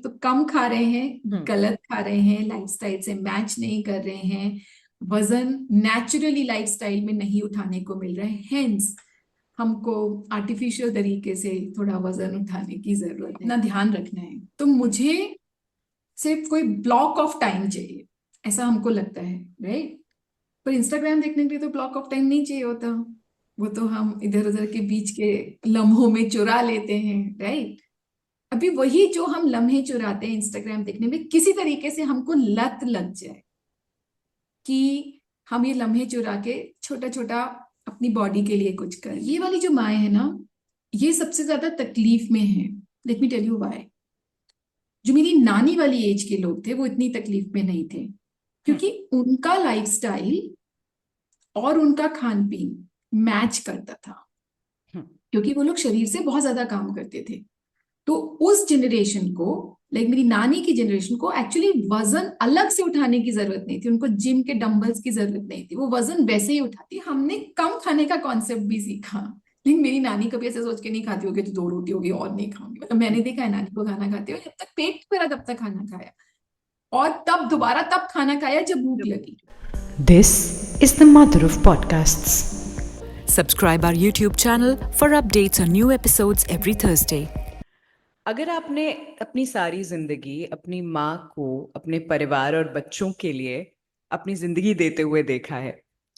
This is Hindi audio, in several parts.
तो कम खा रहे हैं, हम्म। गलत खा रहे हैं, लाइफस्टाइल से मैच नहीं कर रहे हैं, वजन नेचुरली लाइफस्टाइल में नहीं उठाने को मिल रहा है, हेंस हमको आर्टिफिशियल तरीके से थोड़ा वजन उठाने की जरूरत है, अपना ध्यान रखना है। तो मुझे सिर्फ कोई ब्लॉक ऑफ टाइम चाहिए, ऐसा हमको लगता है, राइट? पर इंस्टाग्राम देखने के लिए तो ब्लॉक ऑफ टाइम नहीं चाहिए होता, वो तो हम इधर उधर के बीच के लम्हों में चुरा लेते हैं, राइट? अभी वही जो हम लम्हे चुराते हैं इंस्टाग्राम देखने में, किसी तरीके से हमको लत लग जाए कि हम ये लम्हे चुरा के छोटा छोटा अपनी बॉडी के लिए कुछ कर। ये वाली जो माए है ना, ये सबसे ज्यादा तकलीफ में है। Let me tell you why. जो मेरी नानी वाली एज के लोग थे वो इतनी तकलीफ में नहीं थे, हम्म। क्योंकि उनका लाइफस्टाइल और उनका खान पीन मैच करता था, हम्म। क्योंकि वो लोग शरीर से बहुत ज्यादा काम करते थे। तो उस जनरेशन को, लाइक मेरी नानी की जनरेशन को, एक्चुअली वजन अलग से उठाने की जरूरत नहीं थी, उनको जिम के डंबल्स की जरूरत नहीं थी, वो वजन वैसे ही उठाती। हमने कम खाने का कॉन्सेप्ट भी सीखा, लेकिन मेरी नानी कभी ऐसे सोच के नहीं खाती होगी तो 2 रोटी होगी और नहीं खाऊंगी। मतलब मैंने देखा है नानी को खाना खाते हुए, जब तक पेट भरा तब तक खाना खाया, और तब दोबारा तब खाना खाया जब भूख लगी। This is the mother of podcasts. Subscribe our YouTube channel for updates on new episodes every Thursday. अगर आपने अपनी सारी जिंदगी अपनी माँ को अपने परिवार और बच्चों के लिए अपनी जिंदगी देते हुए देखा है,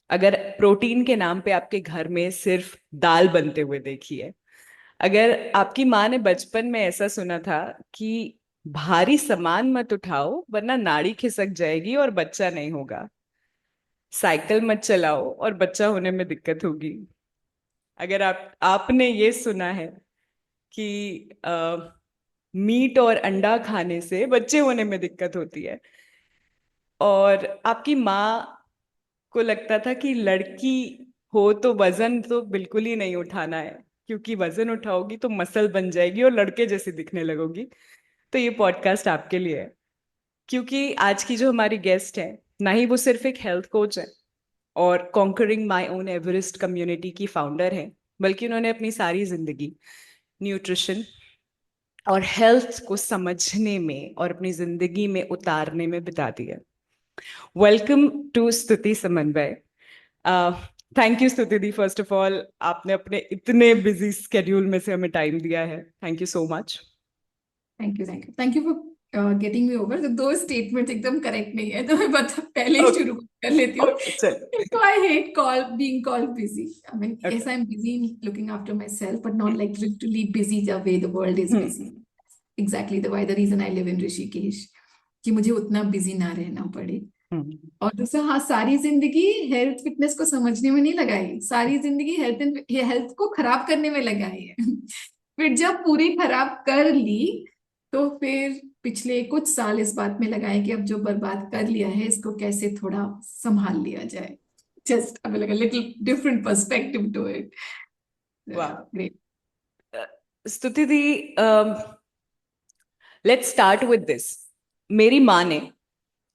अगर प्रोटीन के नाम पे आपके घर में सिर्फ दाल बनते हुए देखी है, अगर आपकी माँ ने बचपन में ऐसा सुना था कि भारी सामान मत उठाओ वरना नाड़ी खिसक जाएगी और बच्चा नहीं होगा, साइकिल मत चलाओ और बच्चा होने में दिक्कत होगी, अगर आपने ये सुना है कि मीट और अंडा खाने से बच्चे होने में दिक्कत होती है, और आपकी माँ को लगता था कि लड़की हो तो वजन तो बिल्कुल ही नहीं उठाना है क्योंकि वजन उठाओगी तो मसल बन जाएगी और लड़के जैसी दिखने लगोगी, तो ये पॉडकास्ट आपके लिए है। क्योंकि आज की जो हमारी गेस्ट है, ना ही वो सिर्फ एक हेल्थ कोच है और conquering my own Everest community की फाउंडर है, बल्कि उन्होंने अपनी सारी जिंदगी न्यूट्रिशन और हेल्थ को समझने में और अपनी जिंदगी में उतारने में बिता दी है। वेलकम टू स्तुति समन्वय। थैंक यू स्तुति दी, फर्स्ट ऑफ ऑल आपने अपने इतने बिजी स्केड्यूल में से हमें टाइम दिया है, thank you so much. Thank you, thank you, thank you for getting me over. तो 2 स्टेटमेंट्स एकदम करेक्ट नहीं है, तो मैं बता पहले ही शुरू कर लेती हूँ। ओके चल। So I hate being called busy. I mean, okay. yes, I'm busy in looking after myself, but not like literally busy the way the world is busy. Exactly the reason I live in Rishikesh, कि मुझे उतना बिजी ना रहना पड़े। और दूसरा, हाँ, सारी जिंदगी हेल्थ फिटनेस को समझने में नहीं लगाई, सारी जिंदगी हेल्थ को खराब करने में लगाई है। फिर जब पूरी खराब कर ली तो फिर पिछले कुछ साल इस बात में लगाए कि अब जो बर्बाद कर लिया है इसको कैसे थोड़ा संभाल लिया जाए। जस्ट अब like a little different perspective to it. वाह, Great. स्तुति दी, लेट्स स्टार्ट विद दिस। मेरी माँ ने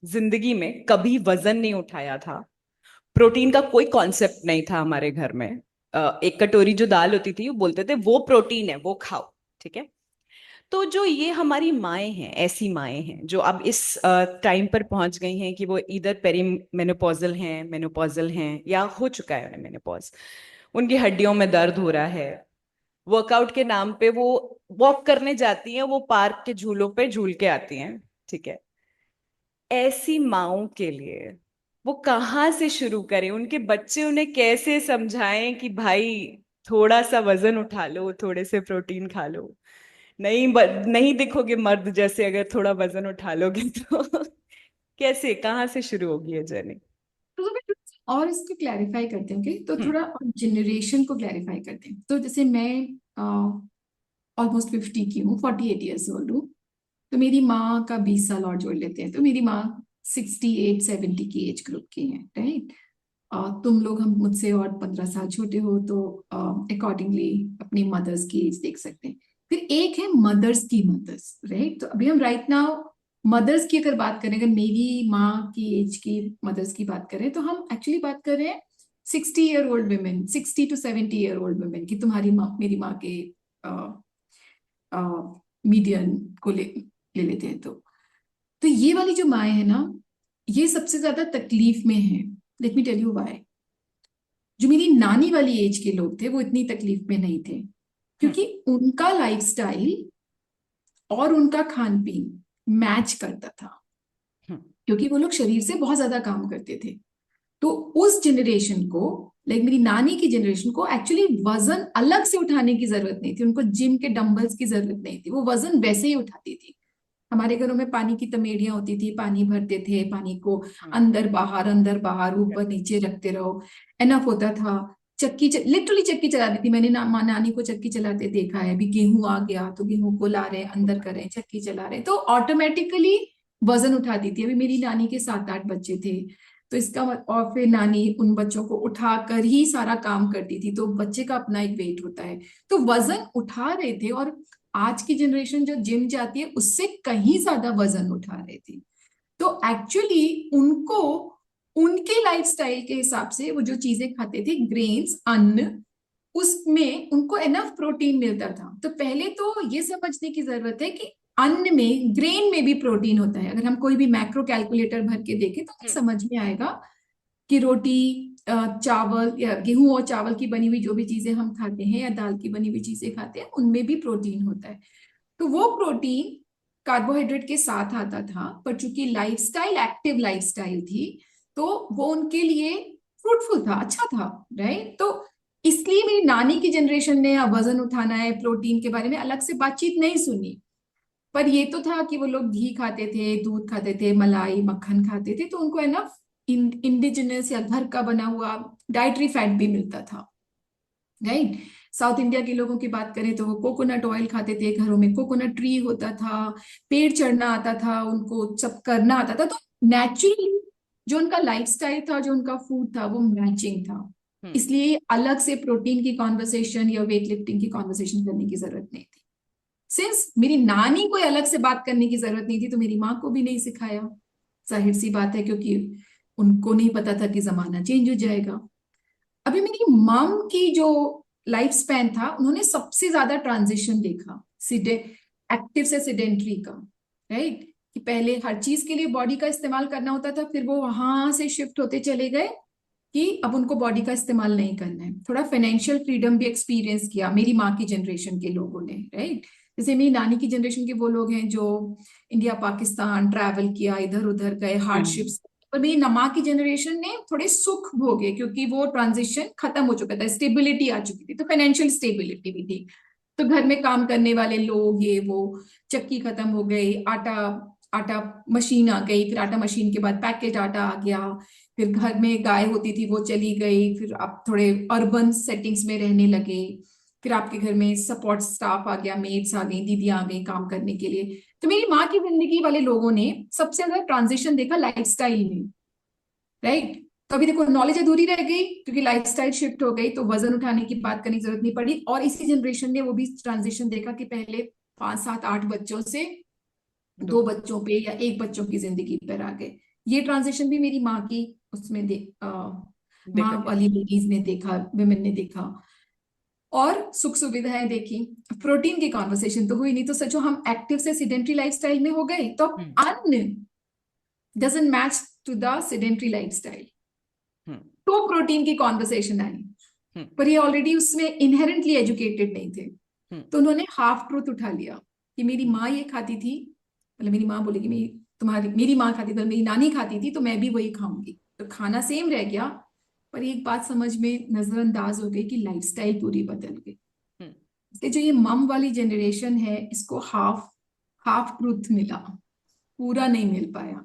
जिंदगी में कभी वजन नहीं उठाया था, प्रोटीन का कोई कॉन्सेप्ट नहीं था हमारे घर में। एक कटोरी जो दाल होती थी वो बोलते थे वो प्रोटीन है, वो खाओ, ठीक है। तो जो ये हमारी माएँ हैं, ऐसी माएँ हैं जो अब इस टाइम पर पहुंच गई हैं कि वो इधर पेरी मेनोपॉजल हैं या हो चुका है उन्हें मेनोपॉज, उनकी हड्डियों में दर्द हो रहा है, वर्कआउट के नाम पे वो वॉक करने जाती हैं, वो पार्क के झूलों पे झूल के आती हैं, ठीक है। ऐसी माओं के लिए वो कहाँ से शुरू करें, उनके बच्चे उन्हें कैसे समझाएं कि भाई थोड़ा सा वजन उठा लो, थोड़े से प्रोटीन खा लो, नहीं दिखोगे मर्द जैसे अगर थोड़ा वजन उठा लोगे तो कैसे, कहाँ से शुरू होगी ये जर्नी? और इसको क्लैरिफाई करते हैं, okay? तो हम्म। थोड़ा जनरेशन को क्लैरिफाई करते हैं। तो जैसे मैं ऑलमोस्ट 50 की हूँ, 48 ईयर्स ओल्ड हूँ। तो मेरी माँ का 20 साल और जोड़ लेते हैं, तो मेरी माँ 68-70 की एज ग्रुप की है, राइट? तुम लोग हम मुझसे और 15 साल छोटे हो, तो अकॉर्डिंगली अपनी मदर्स की एज देख सकते हैं। फिर एक है मदर्स की मदर्स, राइट? तो अभी हम राइट नाउ मदर्स की अगर बात करें, अगर मेरी माँ की एज की मदर्स की बात करें, तो हम एक्चुअली बात कर रहे हैं 60 year old women, 60 to 70 year old women की। तुम्हारी माँ, मेरी माँ के मीडियन को ले ले लेते हैं। तो ये वाली जो माएँ है ना, ये सबसे ज्यादा तकलीफ में है। Let me tell you why. जो मेरी नानी वाली एज के लोग थे वो इतनी तकलीफ में नहीं थे, क्योंकि उनका लाइफस्टाइल और उनका खान पीन मैच करता था, क्योंकि वो लोग शरीर से बहुत ज्यादा काम करते थे। तो उस जनरेशन को, लाइक मेरी नानी की जनरेशन को, एक्चुअली वजन अलग से उठाने की जरूरत नहीं थी, उनको जिम के डंबल्स की जरूरत नहीं थी, वो वजन वैसे ही उठाती थी। हमारे घरों में पानी की तमेड़ियां होती थी, पानी भरते थे, पानी को अंदर बाहर ऊपर नीचे रखते रहो, एनफ होता था। लिटरली चक्की चलाती थी। मैंने नानी को चक्की चलाते देखा है। अभी गेहूं आ गया तो गेहूं को ला रहे, अंदर कर रहे, चक्की चला रहे, तो ऑटोमेटिकली वजन उठाती थी। अभी मेरी नानी के 7-8 बच्चे थे, तो और फिर नानी उन बच्चों को उठा कर ही सारा काम करती थी, तो बच्चे का अपना एक वेट होता है, तो वजन उठा रहे थे। और आज की जनरेशन जो जिम जाती है उससे कहीं ज्यादा वजन उठा रहे थे। तो एक्चुअली उनको उनके लाइफस्टाइल के हिसाब से वो जो चीजें खाते थे, ग्रेन्स, अन्न, उसमें उनको एनफ प्रोटीन मिलता था। तो पहले तो ये समझने की जरूरत है कि अन्न में, ग्रेन में भी प्रोटीन होता है। अगर हम कोई भी मैक्रो कैलकुलेटर भर के देखें तो हमें समझ में आएगा कि रोटी, चावल या गेहूं और चावल की बनी हुई जो भी चीजें हम खाते हैं, या दाल की बनी हुई चीजें खाते हैं, उनमें भी प्रोटीन होता है। तो वो प्रोटीन कार्बोहाइड्रेट के साथ आता था, पर चूंकि लाइफस्टाइल एक्टिव लाइफस्टाइल थी, तो वो उनके लिए फ्रूटफुल था, अच्छा था, राइट। तो इसलिए मेरी नानी की जनरेशन ने वजन उठाना है, प्रोटीन के बारे में अलग से बातचीत नहीं सुनी। पर ये तो था कि वो लोग घी खाते थे, दूध खाते थे, मलाई मक्खन खाते थे, तो उनको एनफ इंडिजिनस या घर का बना हुआ डाइटरी फैट भी मिलता था, राइट। साउथ इंडिया के लोगों की बात करें तो वो कोकोनट ऑयल खाते थे, घरों में कोकोनट ट्री होता था, पेड़ चढ़ना आता था उनको, सब करना आता था। तो नेचुरली जो उनका लाइफस्टाइल था, जो उनका फूड था, वो मैचिंग था। इसलिए अलग से प्रोटीन की कॉन्वर्सेशन या वेट लिफ्टिंग की कॉन्वर्सेशन करने की जरूरत नहीं थी। सिंस मेरी नानी को अलग से बात करने की जरूरत नहीं थी, तो मेरी माँ को भी नहीं सिखाया। जाहिर सी बात है, क्योंकि उनको नहीं पता था कि जमाना चेंज हो जाएगा। अभी मेरी मम की जो लाइफ स्पैन था, उन्होंने सबसे ज्यादा ट्रांजिशन देखा एक्टिव से सिडेंट्री का, राइट। कि पहले हर चीज के लिए बॉडी का इस्तेमाल करना होता था, फिर वो वहां से शिफ्ट होते चले गए कि अब उनको बॉडी का इस्तेमाल नहीं करना है। थोड़ा फाइनेंशियल फ्रीडम भी एक्सपीरियंस किया मेरी माँ की जनरेशन के लोगों ने, राइट। जैसे मेरी नानी की जनरेशन के वो लोग हैं जो इंडिया पाकिस्तान ट्रैवल किया, इधर उधर गए, हार्डशिप्स। पर मेरी माँ की जनरेशन ने थोड़े सुख भोगे, क्योंकि वो ट्रांजिशन खत्म हो चुका था, स्टेबिलिटी आ चुकी थी, तो फाइनेंशियल स्टेबिलिटी भी थी। तो घर में काम करने वाले लोग, ये वो, चक्की खत्म हो गई, आटा मशीन आ गई, फिर आटा मशीन के बाद पैकेट आटा आ गया, फिर घर में गाय होती थी वो चली गई, फिर आप थोड़े अर्बन सेटिंग्स में रहने लगे, फिर आपके घर में सपोर्ट स्टाफ आ गया, मेड्स आ गई, दीदी आ गई काम करने के लिए। तो मेरी माँ की जिंदगी वाले लोगों ने सबसे ज्यादा ट्रांजिशन देखा लाइफस्टाइल में, राइट। तो अभी देखो नॉलेज अधूरी रह गई, क्योंकि लाइफस्टाइल शिफ्ट हो गई, तो वजन उठाने की बात करने की जरूरत नहीं पड़ी। और इसी जनरेशन ने वो भी ट्रांजिशन देखा कि पहले 5-7-8 बच्चों से 2 बच्चों पे या 1 बच्चों की जिंदगी पर आ गए। ये ट्रांजिशन भी मेरी माँ की उसमें माँ वाली लेडीज ने देखा, विमेन ने देखा। और सुख सुविधाएं देखी। प्रोटीन की कॉन्वर्सेशन तो हुई नहीं, तो सोचो हम एक्टिव से सिडेंट्री लाइफस्टाइल में हो गए, तो अन्न doesn't match to the sedentary lifestyle, तो प्रोटीन की कॉन्वर्सेशन आई। पर ये ऑलरेडी उसमें इनहेरेंटली एजुकेटेड नहीं थे, तो उन्होंने हाफ ट्रूथ उठा लिया कि मेरी माँ ये खाती थी, मतलब मेरी माँ बोलेगी मेरी माँ खाती थी, मेरी नानी खाती थी, तो मैं भी वही खाऊंगी। तो खाना सेम रह गया, पर एक बात समझ में नजरअंदाज हो गई कि लाइफस्टाइल पूरी बदल गई। इसलिए जो ये मम वाली जनरेशन है, इसको हाफ ट्रूथ मिला, पूरा नहीं मिल पाया।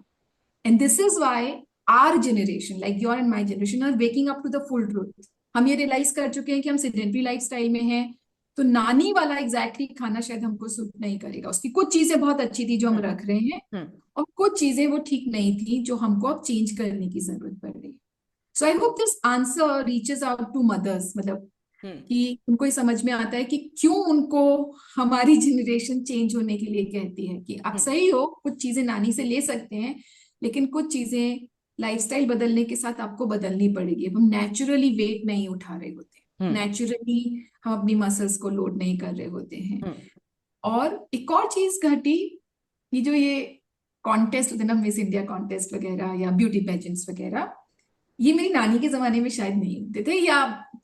And this is why our generation, like your and my generation, are waking up to the full truth. हम ये रियलाइज कर चुके हैं कि हम सिडेंट्री लाइफस्टाइल में हैं, तो नानी वाला एग्जैक्टली खाना शायद हमको सूट नहीं करेगा। उसकी कुछ चीजें बहुत अच्छी थी जो हम रख रहे हैं, और कुछ चीजें वो ठीक नहीं थी जो हमको अब चेंज करने की जरूरत पड़ रही है। So I hope this answer reaches out to mothers, मतलब कि उनको ये समझ में आता है कि क्यों उनको हमारी जनरेशन चेंज होने के लिए कहती है कि आप सही हो, कुछ चीजें नानी से ले सकते हैं, लेकिन कुछ चीजें लाइफस्टाइल बदलने के साथ आपको बदलनी पड़ेगी। हम नेचुरली वेट नहीं उठा रहे होते, नेचुरली हम अपनी मसल्स को लोड नहीं कर रहे होते हैं। और एक और चीज घटी, कि जो ये कॉन्टेस्ट होते हैं ना, मिस इंडिया कॉन्टेस्ट वगैरह या ब्यूटी पेजेंट्स वगैरह, ये मेरी नानी के जमाने में शायद नहीं होते थे, या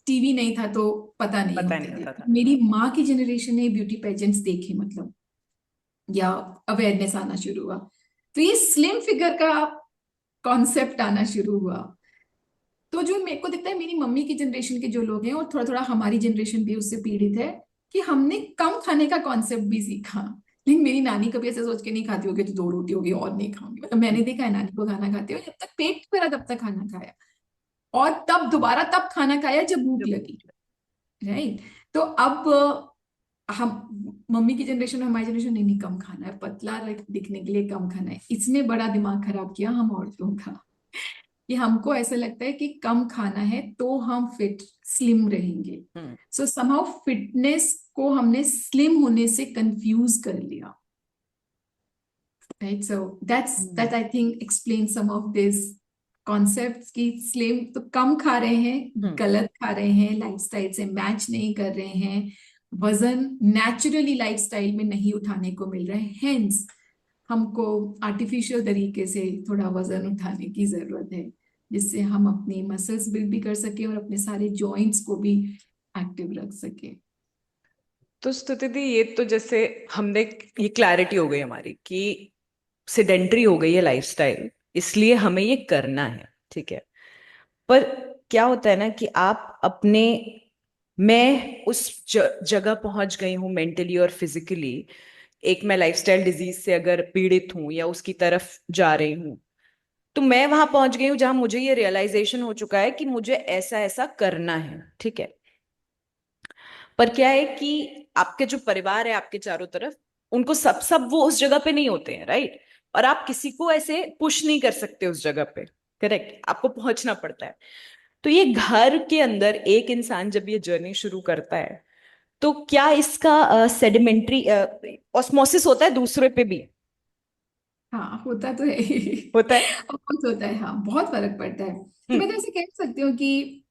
टीवी नहीं था तो पता नहीं पता होते नहीं थे। होता था। मेरी माँ की जनरेशन ने ब्यूटी पेजेंट्स देखे, मतलब, या अवेयरनेस आना शुरू हुआ, तो ये स्लिम फिगर का कॉन्सेप्ट आना शुरू हुआ। तो जो मेरे को दिखता है मेरी मम्मी की जनरेशन के जो लोग हैं, और थोड़ा थोड़ा हमारी जनरेशन भी उससे पीड़ित है, कि हमने कम खाने का कॉन्सेप्ट भी सीखा। लेकिन मेरी नानी कभी ऐसे सोच के नहीं खाती होगी तो 2 रोटी होगी और नहीं खाऊंगी, मतलब मैंने देखा है नानी को खाना खाते हुए, जब तक पेट भरा तब तक खाना खाया, और तब दोबारा तब खाना खाया जब भूख लगी, राइट। तो अब हम, मम्मी की जनरेशन और हमारी जनरेशन, नहीं नहीं कम खाना है, पतला दिखने के लिए कम खाना है। इसने बड़ा दिमाग खराब किया हम औरतों का, कि हमको ऐसा लगता है कि कम खाना है तो हम फिट स्लिम रहेंगे। हम्म। सो समहाउ फिटनेस को हमने स्लिम होने से कंफ्यूज कर लिया, right. So that I think explain some of this concepts, कि स्लिम तो कम खा रहे हैं, गलत खा रहे हैं, लाइफस्टाइल से मैच नहीं कर रहे हैं, वजन नेचुरली लाइफस्टाइल में नहीं उठाने को मिल रहा है, हेंस हमको आर्टिफिशियल तरीके से थोड़ा वजन उठाने की जरूरत है, जिससे हम अपनी मसल्स बिल्ड भी कर सके और अपने सारे जॉइंट्स को भी एक्टिव रख सके। तो स्तुति दी, ये तो जैसे हमने, ये क्लैरिटी हो गई हमारी कि सेडेंट्री हो गई है लाइफस्टाइल, इसलिए हमें ये करना है, ठीक है। पर क्या होता है ना कि आप अपने, मैं उस जगह पहुंच गई हूँ मेंटली और फिजिकली, एक मैं लाइफस्टाइल डिजीज से अगर पीड़ित हूं या उसकी तरफ जा रही हूँ, तो मैं वहां पहुंच गई हूँ जहां मुझे ये रियलाइजेशन हो चुका है कि मुझे ऐसा ऐसा करना है, ठीक है। पर क्या है कि आपके जो परिवार है आपके चारों तरफ, उनको सब सब वो उस जगह पे नहीं होते हैं, राइट। और आप किसी को ऐसे पुश नहीं कर सकते उस जगह पे, करेक्ट, आपको पहुंचना पड़ता है। तो ये घर के अंदर एक इंसान जब ये जर्नी शुरू करता है, तो क्या इसका सेडिमेंट्री ऑस्मोसिस होता है दूसरे पे भी? हाँ, होता तो है ही। होता है। बहुत होता है, हाँ, बहुत फर्क पड़ता है। तो मैं तो ऐसे कह सकती हूँ कि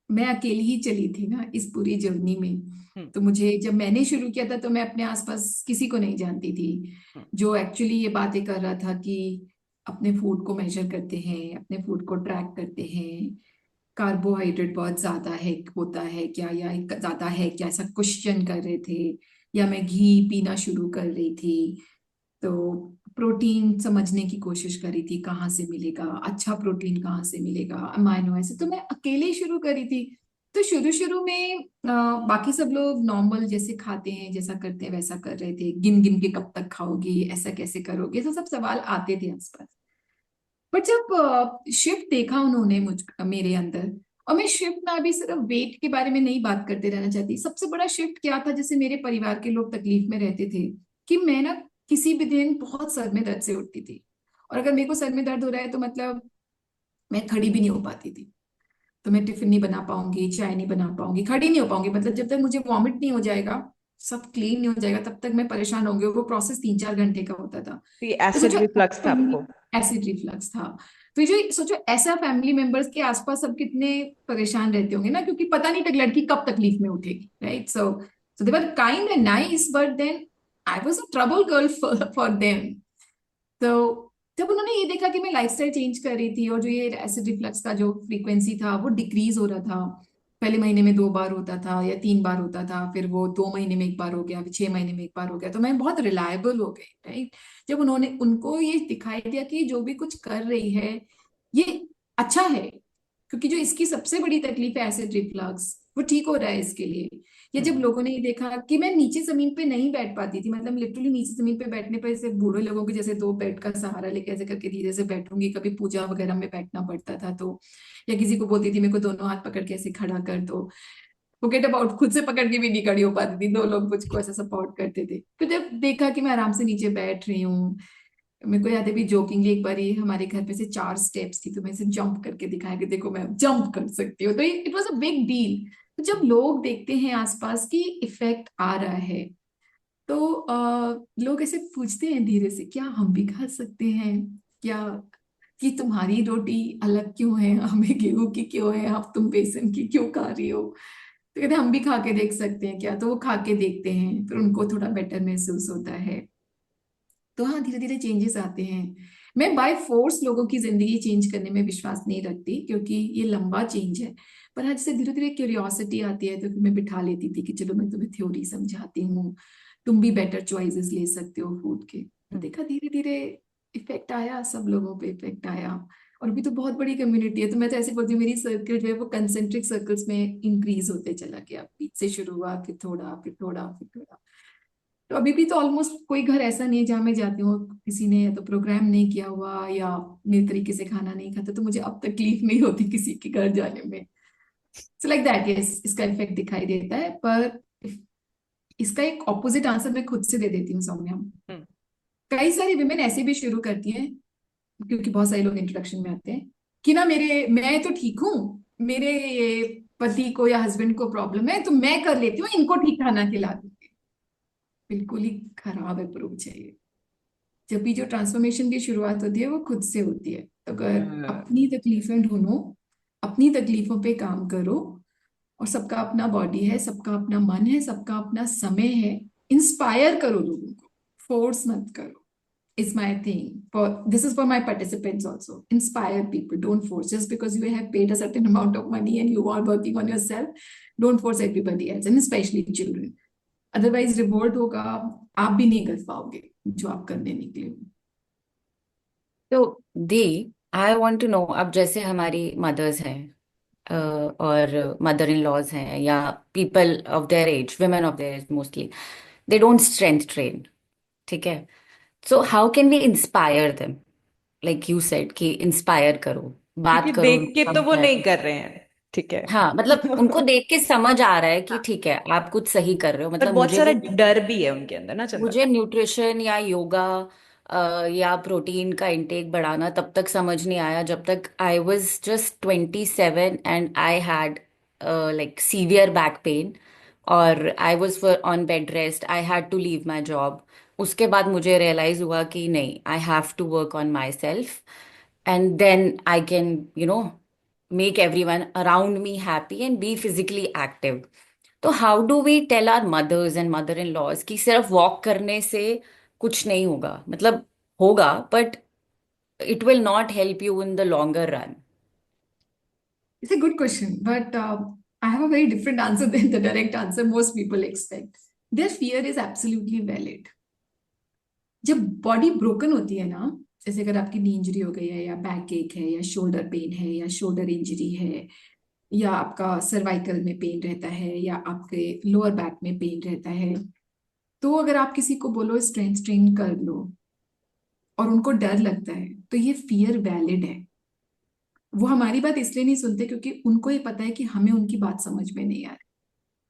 मैं अकेली ही चली थी ना इस पूरी जर्नी में। हम्म। तो मुझे, जब मैंने शुरू किया था, तो मैं अपने आसपास किसी को नहीं जानती थी हम्म। जो एक्चुअली ये बातें कर रहा था कि अपने फूड को मेजर करते हैं, अपने फूड को ट्रैक करते हैं, कार्बोहाइड्रेट बहुत ज्यादा है होता है क्या, या ज्यादा है क्या, ऐसा क्वेश्चन कर रहे थे। या मैं घी पीना शुरू कर रही थी, तो प्रोटीन समझने की कोशिश करी थी, कहाँ से मिलेगा अच्छा प्रोटीन, कहाँ से मिलेगा अमाइनो एसिड, तो मैं अकेले ही शुरू करी थी। तो शुरू शुरू में बाकी सब लोग नॉर्मल जैसे खाते हैं, जैसा करते हैं वैसा कर रहे थे, गिन गिन के कब तक खाओगी, ऐसा कैसे करोगे, तो सब सवाल आते थे आसपास। बट जब शिफ्ट देखा उन्होंने मुझ मेरे अंदर, और मैं शिफ्ट ना अभी सिर्फ वेट के बारे में नहीं बात करते रहना चाहती, सबसे बड़ा शिफ्ट क्या था, जैसे मेरे परिवार के लोग तकलीफ में रहते थे, कि मैं ना किसी भी दिन बहुत सर में दर्द से उठती थी, और अगर मेरे को सर में दर्द हो रहा है तो मतलब मैं खड़ी भी नहीं हो पाती थी। तो मैं टिफिन नहीं बना पाऊंगी, चाय नहीं बना पाऊंगी, खड़ी नहीं हो पाऊंगी, मतलब जब तक मुझे वॉमिट नहीं हो जाएगा, सब क्लीन नहीं हो जाएगा, तब तक मैं परेशान होंगी, और वो प्रोसेस 3-4 घंटे का होता था। तो ये तो एसिड सोचो, रिफ्लक्स था आपको? एसिड रिफ्लक्स था। तो ये जो सोचो, ऐसा फैमिली मेंबर्स के आसपास सब कितने परेशान रहते होंगे ना, क्योंकि पता नहीं तक लड़की कब तकलीफ में उठेगी, right. So they were kind and nice, but then I was a trouble girl for them. तो जब उन्होंने ये देखा कि मैं लाइफस्टाइल चेंज कर रही थी, और जो ये एसिड रिफ्लक्स का जो फ्रीक्वेंसी था वो डिक्रीज हो रहा था, पहले महीने में 2 बार होता था या 3 बार होता था, फिर वो 2 महीने में 1 बार हो गया, फिर 6 महीने में 1 बार हो गया, तो मैं बहुत रिलायबल हो गई, राइट। जब उन्होंने, उनको ये दिखाई दिया कि जो भी कुछ कर रही है ये अच्छा है, क्योंकि जो इसकी सबसे बड़ी तकलीफ है एसिड रिफ्लक्स, वो ठीक हो रहा है इसके लिए। या जब लोगों ने ये देखा कि मैं नीचे जमीन पे नहीं बैठ पाती थी, मतलब लिटरली नीचे जमीन पे बैठने पर ऐसे बूढ़े लोगों के जैसे 2 बेड का सहारा लेके ऐसे करके धीरे से बैठूंगी, कभी पूजा वगैरह में बैठना पड़ता था तो, या किसी को बोलती थी मेरे को दोनों हाथ पकड़ के ऐसे खड़ा कर दो, फॉरगेट अबाउट खुद से पकड़ के भी नहीं खड़ी हो पाती थी, 2 लोग मुझको ऐसा सपोर्ट करते थे। फिर जब देखा कि मैं आराम से नीचे बैठ रही हूँ, मेरे को याद है भी जोकिंगली एक बार हमारे घर पे से 4 स्टेप्स थी, तो मैं इसे जंप करके दिखाया कि देखो मैं जंप कर सकती हूँ, तो it was a big deal. तो जब लोग देखते हैं आसपास की इफेक्ट आ रहा है, तो लोग ऐसे पूछते हैं धीरे से, क्या हम भी खा सकते हैं क्या, कि तुम्हारी रोटी अलग क्यों है, हमें गेहूं की क्यों है, अब तुम बेसन की क्यों खा रही हो। तो कहते हैं हम भी खा के देख सकते हैं क्या, तो वो खा के देखते हैं, फिर उनको थोड़ा बेटर महसूस होता है। तो हाँ, धीरे धीरे चेंजेस आते हैं। मैं बाय फोर्स लोगों की जिंदगी चेंज करने में विश्वास नहीं रखती, क्योंकि ये लंबा चेंज है। पर हाँ, जैसे धीरे धीरे क्यूरियोसिटी आती है तो फिर मैं बिठा लेती थी कि चलो मैं तुम्हें थ्योरी समझाती हूँ, तुम भी बेटर चॉइसेस ले सकते हो फूड के। तो देखा धीरे धीरे इफेक्ट आया, सब लोगों पे इफेक्ट आया। और अभी तो बहुत बड़ी कम्युनिटी है, तो मैं तो ऐसे बोलती हूँ मेरी सर्कल जो है वो कंसेंट्रिक सर्कल्स में इंक्रीज होते चला गया। बीच से शुरू हुआ, फिर थोड़ा, फिर थोड़ा, फिर थोड़ा। तो अभी भी तो ऑलमोस्ट कोई घर ऐसा नहीं है जहाँ मैं जाती हूँ किसी ने या तो प्रोग्राम नहीं किया हुआ या मेरे तरीके से खाना नहीं खाता, तो मुझे अब तकलीफ नहीं होती किसी के घर जाने में। सो लाइक दैट, यस, इसका इफेक्ट दिखाई देता है। पर इसका एक ऑपोजिट आंसर मैं खुद से दे देती हूँ सौम्या। हम्म। कई सारी विमेन ऐसे भी शुरू करती हैं, क्योंकि बहुत सारे लोग इंट्रोडक्शन में आते हैं कि ना मेरे मैं तो ठीक हूँ, मेरे ये पति को या हस्बैंड को प्रॉब्लम है तो मैं कर लेती हूँ, इनको ठीक खाना खिला दूंगी। बिल्कुल ही खराब अप्रोच है ये। जब भी जो ट्रांसफॉर्मेशन की शुरुआत होती है वो खुद से होती है। तो अगर अपनी तकलीफें ढूंढो, अपनी तकलीफों पे काम करो, और सबका अपना बॉडी है, सबका अपना मन है, सबका अपना समय है। इंस्पायर करो लोगों को, फोर्स मत करो। is my thing. This is for my participants also. Inspire people. Don't force. Just because you have paid a certain amount of money and you are working on yourself, don't force everybody else, and especially children. Otherwise, reward होगा, आप भी नहीं कर पाओगे जो आप करने निकले हो। तो दी, आई वांट टू नो, अब जैसे हमारी मदर्स हैं और मदर इन लॉज हैं या people of their age, women of their age mostly, they don't strength train, ठीक है? So how can we inspire them? Like you said कि इंस्पायर करो, क्योंकि बात करो देख उनको, के तो वो नहीं समझाओ। कर रहे हैं, ठीक है। हाँ, मतलब उनको देख के समझ आ रहा है कि ठीक है, आप कुछ सही कर रहे हो। पर मतलब बहुत सारा डर भी है उनके अंदर ना चंदन। मुझे न्यूट्रिशन या योगा या प्रोटीन का इंटेक बढ़ाना तब तक समझ नहीं आया जब तक I was just 27 and I had like severe back pain, और I was on bed rest, I had to leave my job. उसके बाद मुझे रियलाइज हुआ कि नहीं, I have to work on myself, and then I can make everyone around me happy and be physically active. तो how do we tell our mothers and mother in laws कि सिर्फ वॉक करने से कुछ नहीं होगा? मतलब होगा, but it will not help you in the longer run. It's a good question, but I have a very different answer than the direct answer most people expect. Their fear is absolutely valid. जब बॉडी ब्रोकन होती है ना, जैसे अगर आपकी नी इंजरी हो गई है या बैक एक है या शोल्डर पेन है या शोल्डर इंजरी है या आपका सर्वाइकल में पेन रहता है या आपके लोअर बैक में पेन रहता है, तो अगर आप किसी को बोलो स्ट्रेंथ ट्रेन कर लो और उनको डर लगता है, तो ये फियर वैलिड है। वो हमारी बात इसलिए नहीं सुनते क्योंकि उनको ये पता है कि हमें उनकी बात समझ में नहीं आ रही,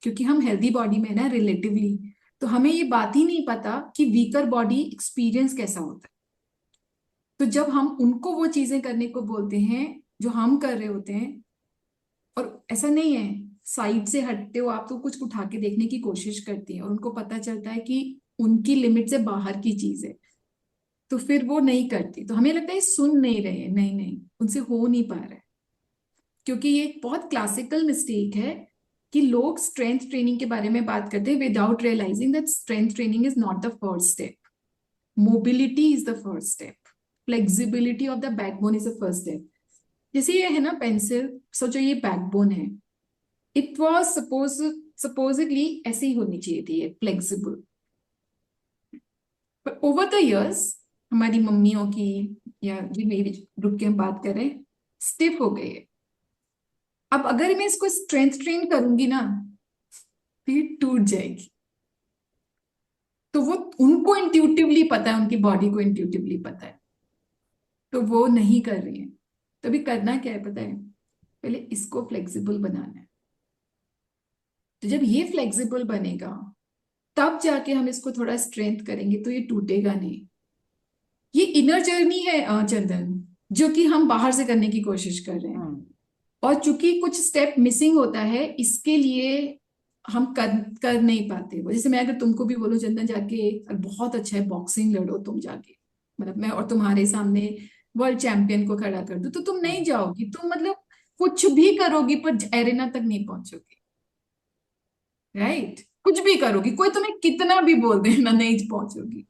क्योंकि हम हेल्दी बॉडी में है ना रिलेटिवली। तो हमें ये बात ही नहीं पता कि वीकर बॉडी एक्सपीरियंस कैसा होता है। तो जब हम उनको वो चीजें करने को बोलते हैं जो हम कर रहे होते हैं, और ऐसा नहीं है साइड से हटते हो आप, तो कुछ उठा के देखने की कोशिश करती हैं और उनको पता चलता है कि उनकी लिमिट से बाहर की चीज है, तो फिर वो नहीं करती। तो हमें लगता है सुन नहीं रहे हैं, नहीं नहीं, उनसे हो नहीं पा रहा है। क्योंकि ये एक बहुत क्लासिकल मिस्टेक है कि लोग स्ट्रेंथ ट्रेनिंग के बारे में बात करते हैं without realising that strength training is not the first step. Mobility is the first step, flexibility of the backbone is the first step. जैसे ये है ना पेंसिल, सोचो ये बैकबोन है, इट वॉज सपोजिटली ऐसे ही होनी चाहिए थी, ये फ्लेक्सिबल। पर ओवर द इयर्स हमारी मम्मियों की या जिन ग्रुप की हम बात करें, स्टिफ हो गई है। अब अगर मैं इसको स्ट्रेंथ ट्रेन करूंगी ना, तो ये टूट जाएगी। तो वो उनको इंट्यूटिवली पता है, उनकी बॉडी को इंट्यूटिवली पता है, तो वो नहीं कर रही है। तो अभी करना क्या है पता है, पहले इसको फ्लेक्सिबल बनाना है। तो जब ये फ्लेक्सिबल बनेगा तब जाके हम इसको थोड़ा स्ट्रेंथ करेंगे, तो ये टूटेगा नहीं। ये इनर जर्नी है चंदन, जो कि हम बाहर से करने की कोशिश कर रहे हैं। और चूंकि कुछ स्टेप मिसिंग होता है, इसके लिए हम कर नहीं पाते वो। जैसे मैं अगर तुमको भी बोलूं चंदन जाके बहुत अच्छा है बॉक्सिंग लड़ो तुम जाके, मतलब मैं और तुम्हारे सामने वर्ल्ड चैंपियन को खड़ा कर दूं, तो तुम नहीं जाओगी। तुम मतलब कुछ भी करोगी पर एरेना तक नहीं पहुंचोगी, राइट? कुछ भी करोगी, कोई तुम्हें कितना भी बोल देना, नहीं पहुंचोगी।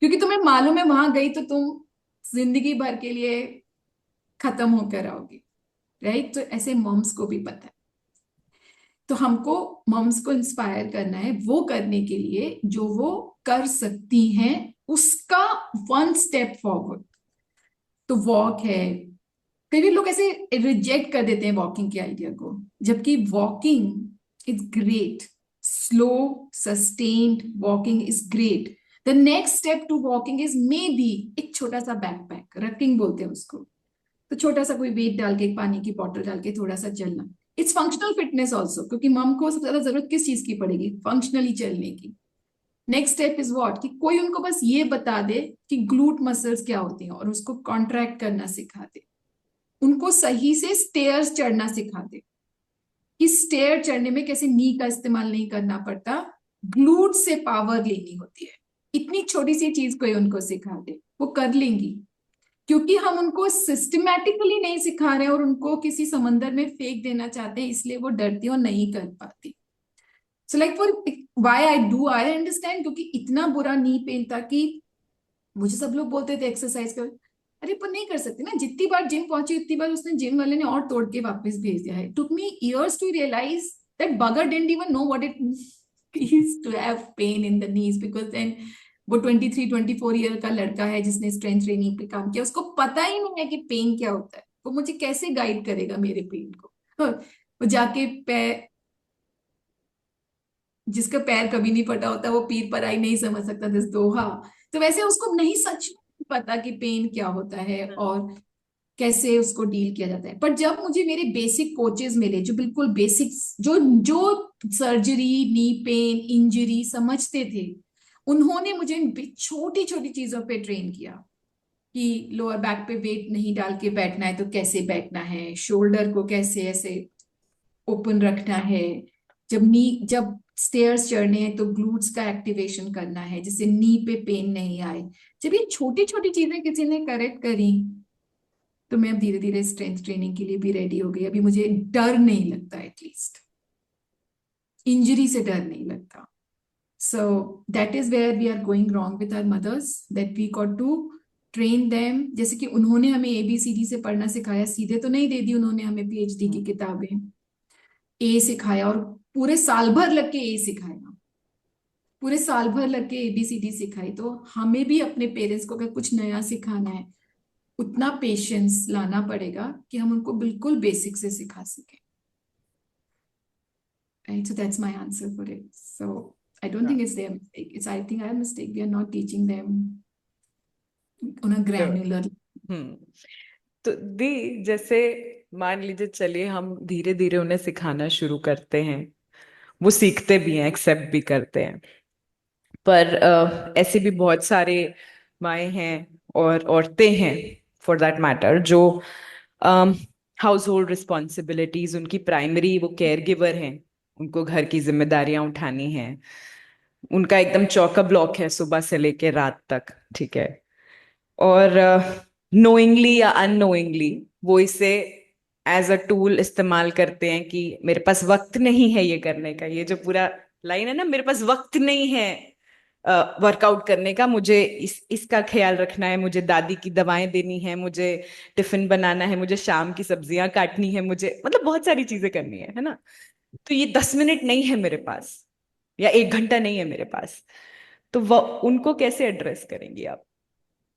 क्योंकि तुम्हें मालूम है वहां गई तो तुम जिंदगी भर के लिए खत्म होकर आओगी, राइट? तो ऐसे मॉम्स को भी पता है। तो हमको मॉम्स को इंस्पायर करना है वो करने के लिए जो वो कर सकती हैं, उसका वन स्टेप फॉरवर्ड। तो वॉक है। कई लोग ऐसे रिजेक्ट कर देते हैं वॉकिंग के आइडिया को, जबकि walking is great. Slow sustained walking is great. The next step to walking is maybe एक छोटा सा बैकपैक, रकिंग बोलते हैं उसको। तो छोटा सा कोई वेट डाल के, एक पानी की बॉटल डाल के थोड़ा सा चलना। इट्स फंक्शनल फिटनेस ऑल्सो, क्योंकि मम को सबसे ज्यादा जरूरत किस चीज की पड़ेगी? फंक्शनली चलने की। नेक्स्ट स्टेप इज व्हाट, कि कोई उनको बस ये बता दे कि ग्लूट मसल्स क्या होती हैं और उसको कॉन्ट्रैक्ट करना सिखा दे। उनको सही से स्टेयर्स चढ़ना सिखा दे, कि स्टेयर चढ़ने में कैसे नी का इस्तेमाल नहीं करना पड़ता, ग्लूट से पावर लेनी होती है। इतनी छोटी सी चीज कोई उनको सिखा दे, वो कर लेंगी। क्योंकि हम उनको सिस्टमैटिकली नहीं सिखा रहे हैं और उनको किसी समंदर में फेंक देना चाहते हैं, इसलिए वो डरती और नहीं कर पाती। So like for why I understand, क्योंकि इतना बुरा नी पेन था कि मुझे सब लोग बोलते थे एक्सरसाइज कर। अरे पर नहीं कर सकती ना, जितनी बार जिम पहुंची उतनी बार उसने जिम वाले ने और तोड़ के वापस भेज दिया है। Took me years to realise that bugger didn't even know what it means to have pain in the knees, because then वो 23-24 ईयर का लड़का है जिसने स्ट्रेंथ ट्रेनिंग पे काम किया, उसको पता ही नहीं है कि पेन क्या होता है। वो मुझे कैसे गाइड करेगा मेरे पेन को? हाँ, वो जाके पैर, जिसका पैर कभी नहीं फटा होता वो पीर पराई नहीं समझ सकता, दिस दोहा। तो वैसे उसको नहीं सच में पता कि पेन क्या होता है और कैसे उसको डील किया जाता है। पर जब मुझे मेरे बेसिक कोचेस मिले जो बिल्कुल बेसिक्स, जो जो सर्जरी, नी पेन, इंजरी समझते थे, उन्होंने मुझे छोटी छोटी चीजों पे ट्रेन किया कि लोअर बैक पे वेट नहीं डाल के बैठना है तो कैसे बैठना है, शोल्डर को कैसे ऐसे ओपन रखना है, जब स्टेयर्स चढ़ने हैं तो ग्लूट्स का एक्टिवेशन करना है जिससे नी पे पेन नहीं आए। जब ये छोटी छोटी चीजें किसी ने करेक्ट करी तो मैं अब धीरे धीरे स्ट्रेंथ ट्रेनिंग के लिए भी रेडी हो गई। अभी मुझे डर नहीं लगता, एटलीस्ट इंजरी से डर नहीं लगता। So that is where we are going wrong with our mothers, that we got to train them। जैसे कि उन्होंने हमें ABCD से पढ़ना सिखाया, सीधे तो नहीं दे दी उन्होंने हमें PhD की किताबें, ए सिखाया और पूरे साल भर लग के ए सिखाया, पूरे साल भर लग के ABCD सिखाई। तो हमें भी अपने पेरेंट्स को अगर कुछ नया सिखाना है, उतना पेशेंस लाना पड़ेगा कि हम उनको बिल्कुल बेसिक से सिखा सकें। Right? So that's my answer for it. So I don't think it's their mistake. I think our mistake. We are not teaching them on a granular. तो दी, जैसे मान लीजिए, चलिए हम धीरे धीरे उन्हें सिखाना शुरू करते हैं, वो सीखते भी हैं, एक्सेप्ट भी करते हैं। पर ऐसे भी बहुत सारे माएँ हैं और औरतें हैं फॉर दैट मैटर, जो हाउस होल्ड रिस्पॉन्सिबिलिटीज, उनकी प्राइमरी वो केयर गिवर हैं, उनको घर की जिम्मेदारियां उठानी हैं, उनका एकदम चौका ब्लॉक है सुबह से लेके रात तक, ठीक है। और नोइंगली या अननोइंगली वो इसे एज अ टूल इस्तेमाल करते हैं कि मेरे पास वक्त नहीं है ये करने का। ये जो पूरा लाइन है ना, मेरे पास वक्त नहीं है वर्कआउट करने का, मुझे इसका ख्याल रखना है, मुझे दादी की दवाएं देनी है, मुझे टिफिन बनाना है, मुझे शाम की सब्जियां काटनी है, मुझे मतलब बहुत सारी चीजें करनी है ना। तो ये 10 मिनट नहीं है मेरे पास, या 1 घंटा नहीं है मेरे पास, तो वो उनको कैसे एड्रेस करेंगी आप?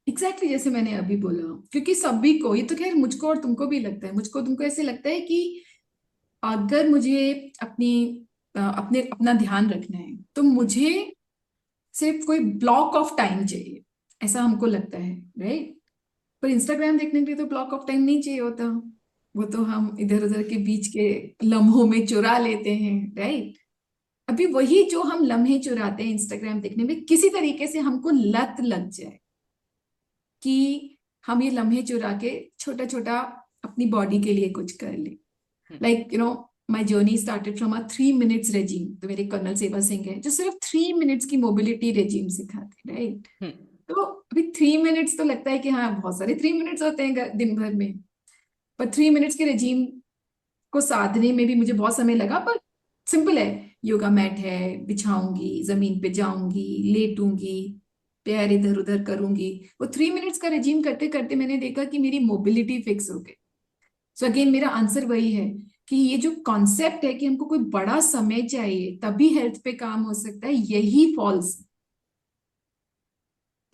एग्जैक्टली जैसे मैंने अभी बोला, क्योंकि सभी को, ये तो खैर मुझको और तुमको भी लगता है, मुझको तुमको ऐसे लगता है कि अगर मुझे अपना ध्यान रखना है तो मुझे सिर्फ कोई ब्लॉक ऑफ टाइम चाहिए, ऐसा हमको लगता है, राइट? पर इंस्टाग्राम देखने के लिए तो ब्लॉक ऑफ टाइम नहीं चाहिए होता, वो तो हम इधर उधर के बीच के लम्हों में चुरा लेते हैं, राइट? अभी वही जो हम लम्हे चुराते हैं इंस्टाग्राम देखने में, किसी तरीके से हमको लत लग जाए कि हम ये लम्हे चुरा के छोटा छोटा अपनी बॉडी के लिए कुछ कर ले। Like you know, my journey started from a 3 minutes regime. तो मेरे कर्नल सेवा सिंह है जो सिर्फ 3 मिनट्स की मोबिलिटी रेजिम सिखाते, राइट? तो अभी 3 मिनट्स तो लगता है कि हाँ बहुत सारे 3 मिनट्स होते हैं दिन भर में, पर 3 मिनट्स के रेजिम को साधने में भी मुझे बहुत समय लगा। पर सिंपल है, योगा मैट है, बिछाऊंगी, जमीन पे जाऊंगी, लेटूंगी, पैर इधर उधर करूंगी। वो 3 मिनट्स का रेजिम करते करते मैंने देखा कि मेरी मोबिलिटी फिक्स हो गई। सो अगेन मेरा आंसर वही है कि ये जो कॉन्सेप्ट है कि हमको कोई बड़ा समय चाहिए तभी हेल्थ पे काम हो सकता है, यही फॉल्स।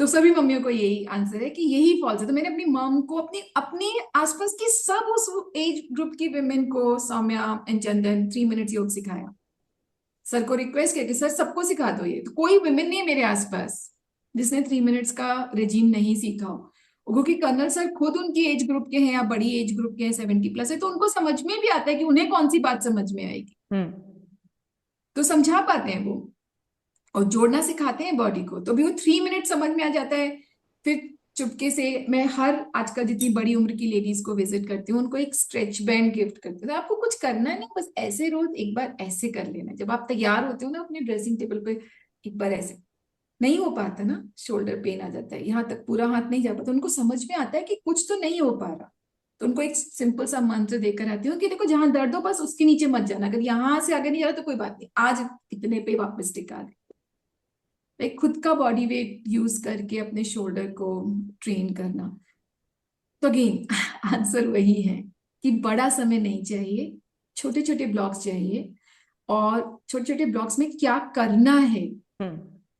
तो सभी मम्मियों को यही आंसर है कि यही फॉल्स है। तो मैंने अपनी मॉम को, अपनी अपने आसपास की सब उस एज ग्रुप की विमेन को, सौम्या एंड चंदन, 3 मिनट योग सिखाया। सर को रिक्वेस्ट किया कि सर सबको सिखा दो ये। तो कोई विमेन नहीं है मेरे आसपास जिसने 3 मिनट्स का रेजीम नहीं सीखा हो। क्योंकि कर्नल सर खुद उनकी एज ग्रुप के हैं या बड़ी एज ग्रुप के हैं, 70+ है, तो उनको समझ में भी आता है कि उन्हें कौन सी बात समझ में आएगी, तो समझा पाते हैं वो और जोड़ना सिखाते हैं बॉडी को, तो भी वो 3 मिनट समझ में आ जाता है। फिर चुपके से मैं हर आजकल जितनी बड़ी उम्र की लेडीज को विजिट करती हूँ, उनको एक स्ट्रेच बैंड गिफ्ट करती हूँ। तो आपको कुछ करना नहीं, बस ऐसे रोज एक बार ऐसे कर लेना। जब आप तैयार होते हो ना अपने ड्रेसिंग टेबल पे, एक बार ऐसे। नहीं हो पाता ना, शोल्डर पेन आ जाता है, यहाँ तक पूरा हाथ नहीं जा पाता, उनको समझ में आता है कि कुछ तो नहीं हो पा रहा। तो उनको एक सिंपल सा मंत्र देकर आती हूँ कि देखो जहां दर्द हो बस उसके नीचे मत जाना, अगर यहाँ से आगे नहीं जा रहा तो कोई बात नहीं, आज इतने पे वापस टिका दे। एक खुद का बॉडी वेट यूज करके अपने शोल्डर को ट्रेन करना। तो अगेन आंसर वही है कि बड़ा समय नहीं चाहिए, छोटे छोटे ब्लॉक्स चाहिए। और छोटे छोटे ब्लॉक्स में क्या करना है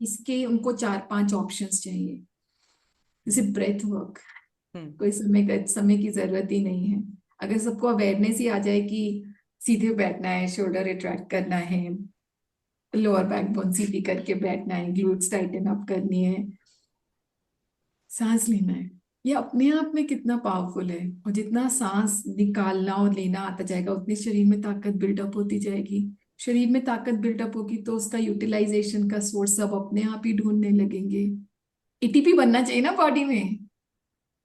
इसके उनको 4-5 ऑप्शंस चाहिए। जैसे ब्रेथ वर्क, कोई समय की जरूरत ही नहीं है। अगर सबको अवेयरनेस ही आ जाए कि सीधे बैठना है, शोल्डर रिट्रैक्ट करना है, लोअर बैकबोन सीधी करके बैठना है, ग्लूट्स टाइटन अप करनी है, सांस लेना है, ये अपने आप में कितना पावरफुल है। और जितना सांस निकालना और लेना आता जाएगा उतनी शरीर में ताकत बिल्डअप होती जाएगी। शरीर में ताकत बिल्डअप होगी तो उसका यूटिलाइजेशन का सोर्स सब अपने आप ही ढूंढने लगेंगे। एटीपी बनना चाहिए ना बॉडी में,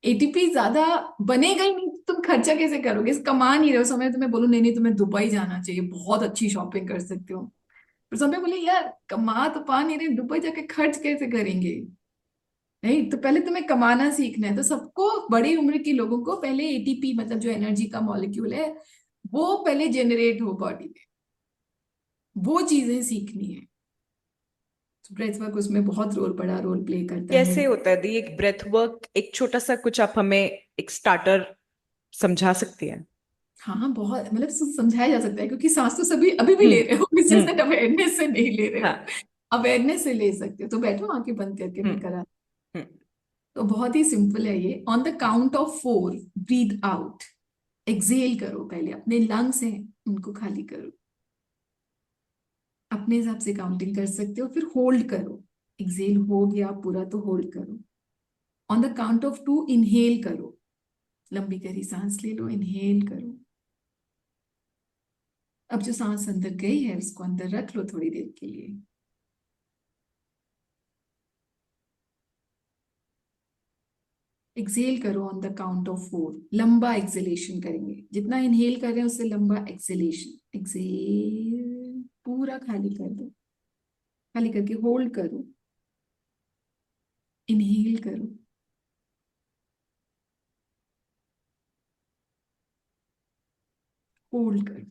एटीपी ज्यादा बनेगा ही नहीं तो तुम खर्चा कैसे करोगे, कमा नहीं रहे हो। समय तुम्हें बोलूं नहीं नहीं तुम्हें दुबई जाना चाहिए, बहुत अच्छी शॉपिंग कर सकते हो, पर समय बोले यार कमा तो पा नहीं रहे, दुबई जाके खर्च कैसे करेंगे। नहीं, तो पहले तुम्हें कमाना सीखना है। तो सबको, बड़ी उम्र के लोगों को पहले एटीपी मतलब जो एनर्जी का मॉलिक्यूल है वो पहले जनरेट हो बॉडी में, वो चीजें सीखनी है। ब्रेथ वर्क उसमें बहुत बड़ा रोल प्ले करता है। कैसे होता है दी एक ब्रेथ वर्क? एक छोटा सा कुछ आप हमें एक स्टार्टर समझा सकती हैं? हाँ हाँ, बहुत मतलब समझाया जा सकता है, क्योंकि सांस तो सभी अभी भी ले रहे हो, बिजनेस अवेयरनेस से नहीं ले रहे हो। हाँ। अवेयरनेस से ले सकते हो, तो बैठो आंखें बंद करके मैं करा। तो बहुत ही सिंपल है ये। On the count of 4 breathe out, exhale करो, पहले अपने लंग्स हैं उनको खाली करो, अपने हिसाब से काउंटिंग कर सकते हो, फिर होल्ड करो। एक्सेल हो गया पूरा तो होल्ड करो। On the count of 2 inhale करो, लंबी गहरी सांस ले लो, इनहेल करो। अब जो सांस अंदर गई है उसको अंदर रख लो थोड़ी देर के लिए। एक्सेल करो ऑन द काउंट ऑफ 4, लंबा एक्सेलेशन करेंगे, जितना इनहेल कर रहे हैं उससे लंबा एक्सेलेशन। एक्सेल पूरा खाली कर दो, खाली करके होल्ड करो, इनहेल करो, होल्ड करो,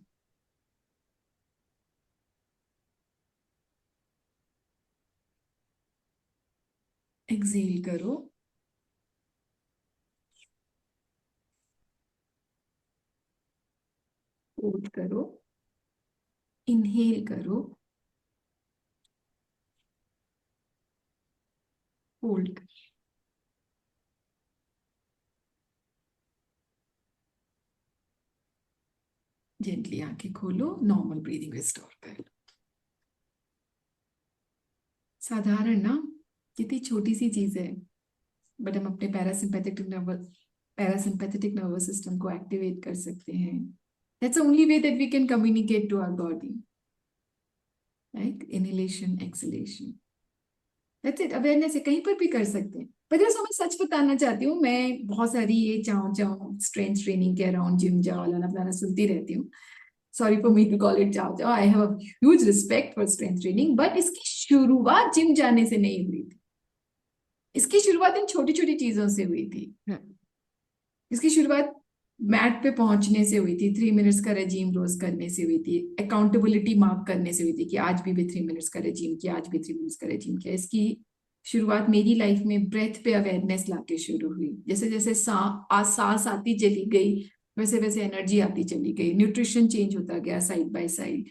एक्सेल करो, होल्ड करो, इनहेल करो, होल्ड करो। जेंटली आंखें खोलो, नॉर्मल ब्रीदिंग रिस्टोर कर लो। साधारण ना, कितनी छोटी सी चीज है, बट हम अपने पैरासिम्पैथेटिक नर्वस सिस्टम को एक्टिवेट कर सकते हैं। That's the only way that we can communicate to our body, right? Inhalation, exhalation, that's it. Awareness है, कहीं पर भी कर सकते हैं। पर जैसे मैं सच बताना चाहती हूँ, मैं बहुत सारी ये जाओ स्ट्रेंथ ट्रेनिंग के अराउंड जिम जाओ लाना फलाना सुनती रहती हूँ। Sorry for me to call it जाओ, I have a huge respect for strength training, but इसकी शुरुआत जिम जाने से नहीं हुई थी। इसकी शुरुआत इन छोटी छोटी चीजों से हुई थी। इसकी शुरुआत मैट पे पहुंचने से हुई थी, 3 मिनट्स का रेजीम रोज करने से हुई थी, अकाउंटेबिलिटी मार्क करने से हुई थी कि आज भी 3 मिनट्स का रेजीम किया, आज भी 3 मिनट्स का रेजीम किया। इसकी शुरुआत मेरी लाइफ में ब्रेथ पे अवेयरनेस लाके शुरू हुई। जैसे जैसे सांस आती चली गई, वैसे वैसे एनर्जी आती चली गई, न्यूट्रिशन चेंज होता गया साइड बाय साइड।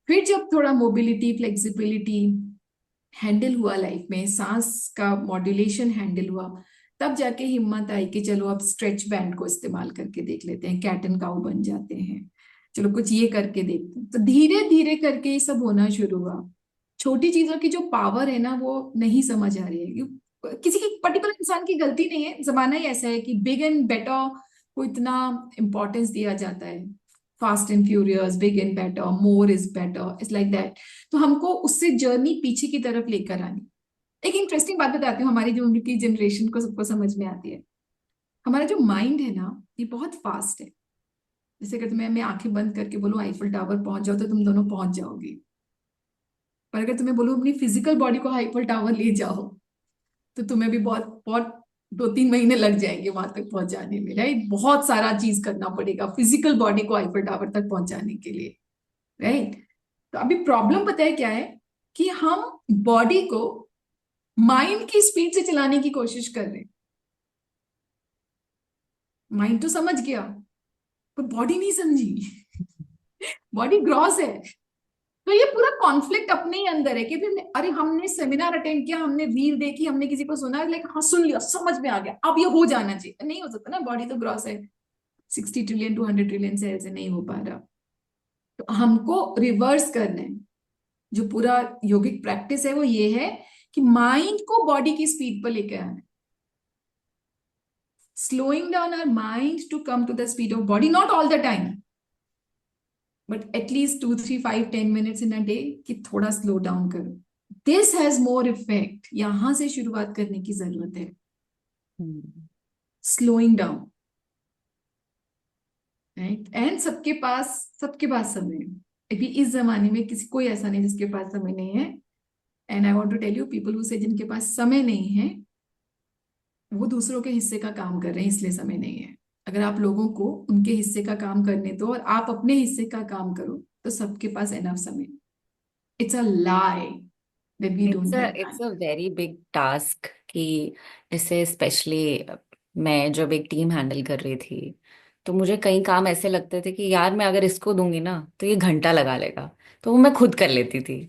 फिर जब थोड़ा मोबिलिटी, फ्लेक्सिबिलिटी हैंडल हुआ लाइफ में, सांस का मॉड्यूलेशन हैंडल हुआ, तब जाके हिम्मत आई कि चलो अब स्ट्रेच बैंड को इस्तेमाल करके देख लेते हैं, कैट एंड काउ बन जाते हैं, चलो कुछ ये करके देखते हैं। तो धीरे धीरे करके ये सब होना शुरू हुआ। छोटी चीजों की जो पावर है ना, वो नहीं समझ आ रही है। किसी की पर्टिकुलर इंसान की गलती नहीं है, जमाना ही ऐसा है कि बिग एंड बेटर को इतना इंपॉर्टेंस दिया जाता है। Fast and furious, big and better, more is better, it's like that. तो हमको उससे जर्नी पीछे की तरफ लेकर आनी। एक इंटरेस्टिंग बात बताती हूँ, हमारी जो उनकी जनरेशन को सबको समझ में आती है। हमारा जो माइंड है ना, ये बहुत फास्ट है। जैसे अगर मैं आंखें बंद करके बोलूं आईफल टावर पहुंच जाओ, तो तुम दोनों पहुंच जाओगे। पर अगर तुम्हें बोलूं अपनी फिजिकल बॉडी को आईफल टावर ले जाओ, तो तुम्हें भी बहुत बहुत 2-3 महीने लग जाएंगे वहां तक पहुंचाने में, राइट। बहुत सारा चीज करना पड़ेगा फिजिकल बॉडी को आईफल टावर तक पहुंचाने के लिए, राइट। तो अभी प्रॉब्लम पता है क्या है, कि हम बॉडी को माइंड की स्पीड से चलाने की कोशिश कर रहे हैं। माइंड तो समझ गया, पर बॉडी नहीं समझी। बॉडी ग्रॉस है। तो ये पूरा कॉन्फ्लिक्ट अपने ही अंदर है कि फिर अरे हमने सेमिनार अटेंड किया, हमने रील देखी, हमने किसी को सुना, लाइक हाँ सुन लिया, समझ में आ गया, अब ये हो जाना चाहिए। नहीं हो सकता ना, बॉडी तो ग्रॉस है। 60 ट्रिलियन 200 ट्रिलियन सेल्स से नहीं हो पा रहा। तो हमको रिवर्स करना है। जो पूरा योगिक प्रैक्टिस है वो ये है कि माइंड को बॉडी की स्पीड पर लेकर आना है। slowing down our mind to come to the speed of body, not all the time, but at least 2, 3, 5, 10 minutes in a day कि थोड़ा स्लो डाउन करो। This has more effect. यहां से शुरुआत करने की जरूरत है, स्लोइंग डाउन, राइट। एंड सबके पास समय है। अभी इस जमाने में किसी कोई ऐसा नहीं जिसके पास समय नहीं है। And I want to tell you, people who say जिनके पास समय नहीं है, वो दूसरों के हिस्से का काम कर रहे हैं, इसलिए समय नहीं है। अगर आप लोगों को उनके हिस्से का काम करने दो और आप अपने हिस्से का काम करो, तो सबके पास एनफ समय। It's a lie that we don't have it's time. A very big task कि जैसे स्पेशली मैं जब एक टीम हैंडल कर रही थी, तो मुझे कई काम ऐसे लगते थे कि यार मैं अगर इसको दूंगी ना तो ये घंटा लगा लेगा, तो वो मैं खुद कर लेती थी।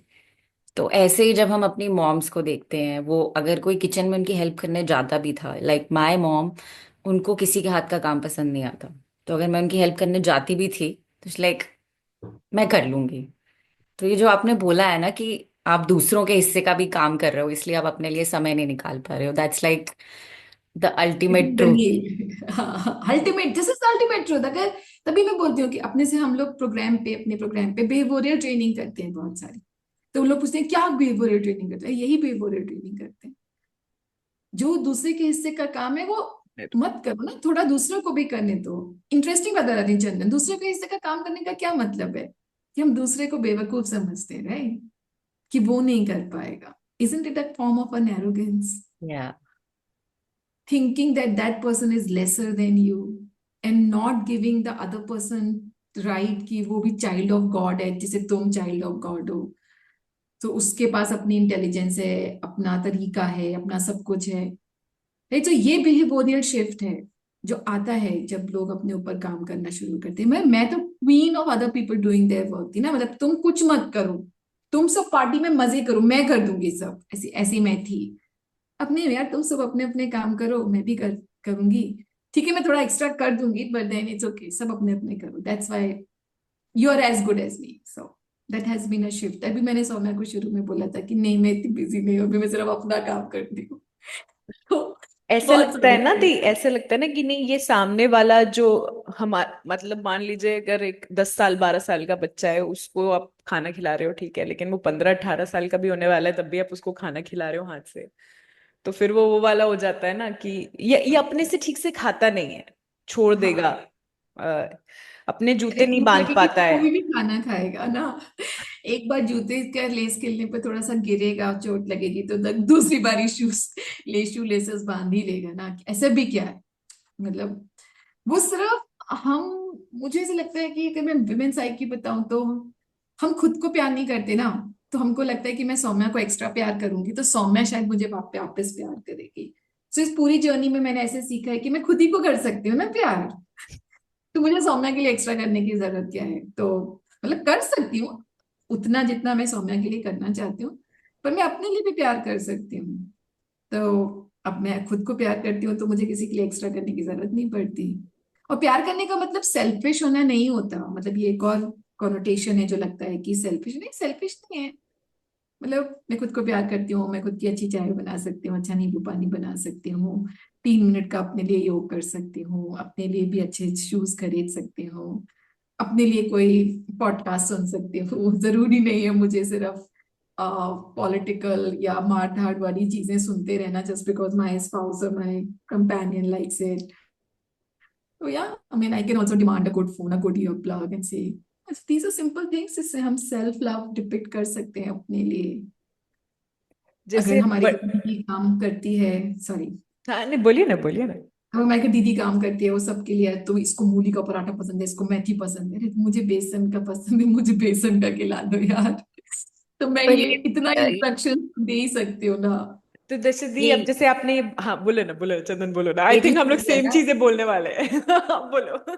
तो ऐसे ही जब हम अपनी मॉम्स को देखते हैं, वो अगर कोई किचन में उनकी हेल्प करने जाता भी था, लाइक माय मॉम, उनको किसी के हाथ का काम पसंद नहीं आता। तो अगर मैं उनकी हेल्प करने जाती भी थी तो लाइक मैं कर लूंगी। तो ये जो आपने बोला है ना कि आप दूसरों के हिस्से का भी काम कर रहे हो, इसलिए आप अपने लिए समय नहीं निकाल पा रहे हो, that's like the ultimate truth. Ultimate, this is ultimate truth. अगर तभी मैं बोलती हूँ कि अपने से हम लोग अपने प्रोग्राम पे बिहेवियरल ट्रेनिंग करते हैं बहुत सारी। तो लोग पूछते हैं क्या बिहेवियरल ट्रेनिंग करते हैं, यही बिहेवियरल ट्रेनिंग करते हैं। जो दूसरे के हिस्से का काम है वो मत करो ना, थोड़ा दूसरों को भी करने दो। इंटरेस्टिंग बता रही चंदन, दूसरे के हिस्से का काम करने का क्या मतलब है कि हम दूसरे को बेवकूफ समझते हैं, राइट, कि वो नहीं कर पाएगा। isn't it a form of an arrogance, या thinking that that person is lesser than you and not giving the other person right कि वो भी child of God है जिसे तुम child of God हो। तो उसके पास अपनी इंटेलिजेंस है, अपना तरीका है, अपना सब कुछ है, राइट। तो ये बिहेवियरल शिफ्ट है जो आता है जब लोग अपने ऊपर काम करना शुरू करते हैं। मैं तो queen of other people doing their work थी ना, मतलब तुम कुछ मत करो, तुम सब पार्टी में मजे करो, मैं कर दूंगी सब, ऐसी ऐसी मैं थी। अब नहीं यार, तुम सब अपने अपने काम करो, मैं भी करूंगी। ठीक है, मैं थोड़ा एक्स्ट्रा कर दूंगी, बट देन इट्स ओके, सब अपने अपने करो। That's why you are as good as me. So that has been a shift. अभी मैंने सौम्या को शुरू में बोला था कि नहीं, मैं इतनी बिजी नहीं हूँ, अभी मैं सिर्फ अपना काम करती हूँ। तो ऐसा बहुत लगता है ना समझ दी, ऐसा लगता है ना कि नहीं, ये सामने वाला जो हमारा, मतलब मान लीजिए अगर एक 10 साल 12 साल का बच्चा है, उसको आप खाना खिला रहे हो, ठीक है, लेकिन वो 15 18 साल का भी होने वाला है, तब भी आप उसको खाना खिला रहे हो हाथ से। तो फिर वो वाला हो जाता है ना कि ये अपने से ठीक से खाता नहीं है, छोड़ देगा, हाँ, अपने जूते नहीं वो बांध लगेगी पाता तो है। कोई भी खाना खाएगा ना। एक बार जूते का लेस खेलने पे थोड़ा सा गिरेगा, चोट लगेगी, तो दूसरी बारी शू लेसेस बांध ही लेगा ना। ऐसा भी क्या है, मतलब वो सिर्फ हम, मुझे ऐसा लगता है कि अगर मैं विमेन साइड की बताऊं तो हम खुद को प्यार नहीं करते ना, तो हमको लगता है कि मैं सौम्या को एक्स्ट्रा प्यार करूंगी तो सौम्या शायद मुझे वापस प्यार करेगी। सो इस पूरी जर्नी में मैंने ऐसे सीखा है कि मैं खुद ही को कर सकती हूँ ना प्यार, तो मुझे सौम्या के लिए एक्स्ट्रा करने की जरूरत क्या है। तो मतलब कर सकती हूँ उतना जितना मैं सौम्या के लिए करना चाहती हूँ, पर मैं अपने लिए भी प्यार कर सकती हूँ। तो अब मैं खुद को प्यार करती हूँ तो मुझे किसी के लिए एक्स्ट्रा करने की जरूरत नहीं पड़ती। और प्यार करने का मतलब सेल्फिश होना नहीं होता, मतलब ये एक और कॉनोटेशन है जो लगता है कि सेल्फिश, नहीं सेल्फिश नहीं है। मतलब मैं खुद को प्यार करती हूँ, मैं खुद की अच्छी चाय बना सकती हूँ, अच्छा नींबू पानी बना सकती हूँ, 3 मिनट का अपने लिए योग कर सकती हूँ, अपने लिए भी अच्छे शूज खरीद सकती हूँ, अपने लिए कोई पॉडकास्ट सुन सकती हूँ। जरूरी नहीं है मुझे सिर्फ पॉलिटिकल या मार धाड़ वाली चीजें सुनते रहना जस्ट बिकॉज माई स्पाउस और माई कंपेनियन लाइक्स इट। तो या I mean I can also demand a good phone, a good ear plug and से दीज आर सिंपल थिंग्स जिससे हम सेल्फ लव डिपिक्ट कर सकते हैं अपने लिए। अगर जैसे हमारी दीदी काम करती है, सॉरी, हाँ नहीं, बोलिए ना, बोलिए ना। अब हमारी दीदी काम करती है वो सबके लिए, तो इसको मूली का पराठा पसंद है, इसको मेथी पसंद है, अरे मुझे बेसन का पसंद है, मुझे बेसन का खिला दो यार। तो मैं पर ये ये इतना इंस्ट्रक्शन दे ही सकती हूँ ना। तो जैसे दी, अब ये जैसे आपने हाँ बोलो ना, बोलो चंदन, बोलो ना, आई ये जो थिंक हम लोग चीज है सेम ना, चीजें बोलने वाले हैं। बोलो।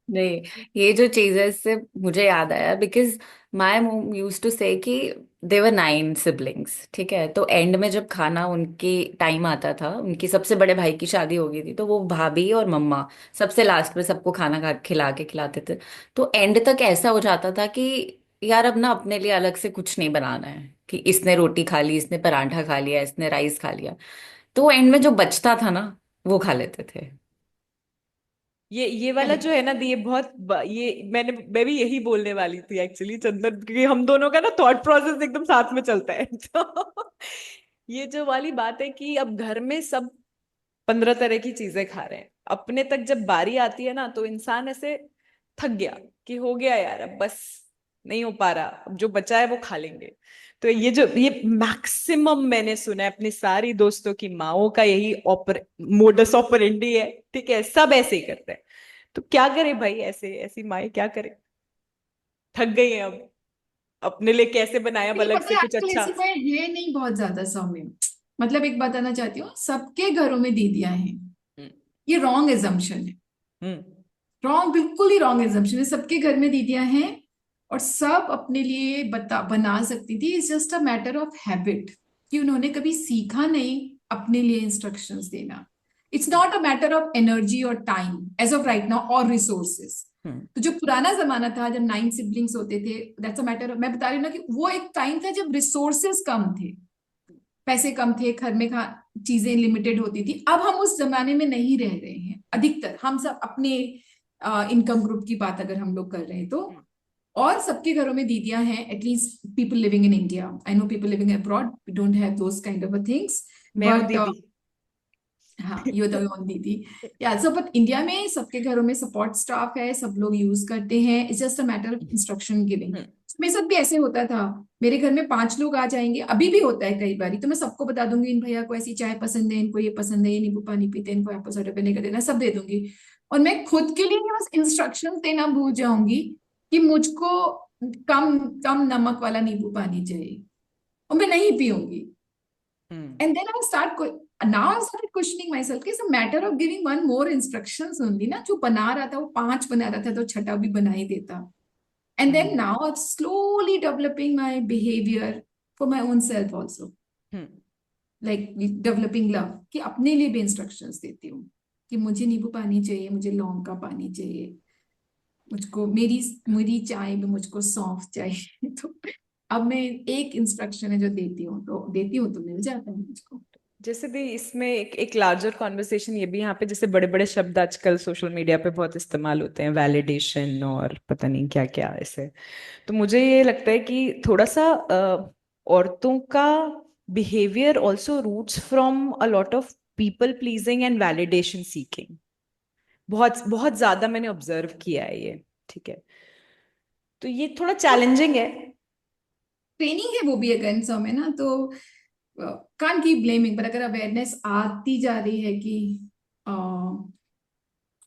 नहीं, ये जो चीज है इससे मुझे याद आया, बिकॉज माई मोम यूज टू से कि देवर 9 सिबलिंग्स, ठीक है, तो एंड में जब खाना उनकी टाइम आता था, उनकी सबसे बड़े भाई की शादी हो गई थी, तो वो भाभी और मम्मा सबसे लास्ट में सबको खाना खा खिला के खिलाते थे। तो एंड तक ऐसा हो जाता था कि यार अब ना अपने लिए अलग से कुछ नहीं बनाना है, कि इसने रोटी खा ली, इसने पराठा खा लिया, इसने राइस खा लिया, तो एंड में जो बचता था ना वो खा लेते थे। ये वाला जो है ना दी, ये ये मैं भी यही बोलने वाली थी एक्चुअली चंदन, क्योंकि हम दोनों का ना थॉट प्रोसेस एकदम साथ में चलता है। तो ये जो वाली बात है कि अब घर में सब 15 तरह की चीजें खा रहे हैं, अपने तक जब बारी आती है ना तो इंसान ऐसे थक गया कि हो गया यार, अब बस नहीं हो पा रहा, अब जो बचा है वो खा लेंगे। तो ये मैक्सिमम मैंने सुना है अपनी सारी दोस्तों की माओ का, यही मोडस ऑपरेंडी है, ठीक है, सब ऐसे ही करते हैं। तो क्या करे भाई, ऐसे ऐसी माए क्या करे, थक गई है अब, अपने लिए कैसे बनाया अब ये अलग पता से है कुछ आजकल अच्छा। ऐसी मैं ये नहीं बहुत ज्यादा सौम्य, मतलब एक बताना चाहती हूँ, सबके घरों में दीदियां हैं, हम्म। ये रॉन्ग एजम्पशन है। हम्म। रॉन्ग, बिल्कुल ही रॉन्ग एजम्पशन है। सबके घर में दीदियां हैं और सब अपने लिए बना सकती थी। It's just a matter of habit कि उन्होंने कभी सीखा नहीं अपने लिए इंस्ट्रक्शंस देना। It's not a matter of energy और time as of right now और रिसोर्सेस। हम्म। तो जो पुराना जमाना था जब 9 सिबलिंग्स होते थे, दैट्स अ मैटर ऑफ, मैं बता रही हूँ ना कि वो एक टाइम था जब रिसोर्सेस कम थे, पैसे कम थे, घर में चीजें लिमिटेड होती थी। अब हम उस जमाने में नहीं रह रहे हैं, अधिकतर हम सब अपने इनकम ग्रुप की बात अगर हम लोग कर रहे हैं तो। हम्म। और सबके घरों में दीदियां हैं, at least people living in India, I know people living abroad we don't have those kind of things, मैं हूँ बट दीदी। हाँ यू द ओन दीदी। या सो बट इंडिया में सबके घरों में सपोर्ट स्टाफ है, सब लोग यूज करते हैं, it's just a matter of instruction giving. हम्म। मेरे साथ भी ऐसे होता था, मेरे घर में 5 लोग आ जाएंगे, अभी भी होता है कई बारी, तो मैं सबको बता दूंगी इन भैया को ऐसी चाय पसंद है, इनको ये पसंद है, ये नींबू पानी पीते हैं, इनको एप्पल साइडर विनेगर देना, सब दे दूंगी। और मैं खुद के लिए बस इंस्ट्रक्शन देना भूल जाऊंगी कि मुझको कम कम नमक वाला नींबू पानी चाहिए और मैं नहीं पीऊंगी। हम्म। And then I start, now I started questioning myself कि it's a matter of giving one more instructions only ना, जो बना रहा था वो 5 बना रहा था तो छठा भी बना ही देता। And then hmm. now I'm slowly developing my behavior for my own self also, hmm. like developing love, कि अपने लिए भी instructions देती हूँ कि मुझे नींबू पानी चाहिए, मुझे लौंग का पानी चाहिए, मुझको मेरी मेरी चाय में मुझको सौंफ चाहिए। तो अब मैं एक इंस्ट्रक्शन है जो देती हूँ तो मिल जाता है मुझको। जैसे भी इसमें एक लार्जर कॉन्वर्सेशन ये भी यहाँ पे, जैसे बड़े बड़े शब्द आजकल सोशल मीडिया पे बहुत इस्तेमाल होते हैं, वैलिडेशन और पता नहीं क्या क्या ऐसे। तो मुझे ये लगता है कि थोड़ा सा औरतों का behaviour also roots from a lot of people pleasing and validation seeking. बहुत बहुत ज्यादा मैंने ऑब्जर्व किया है ये, ठीक है। तो ये थोड़ा चैलेंजिंग है। ट्रेनिंग है वो भी अगेन सौ में ना, तो कांट कीप ब्लेमिंग, पर अगर अवेयरनेस आती जा रही है कि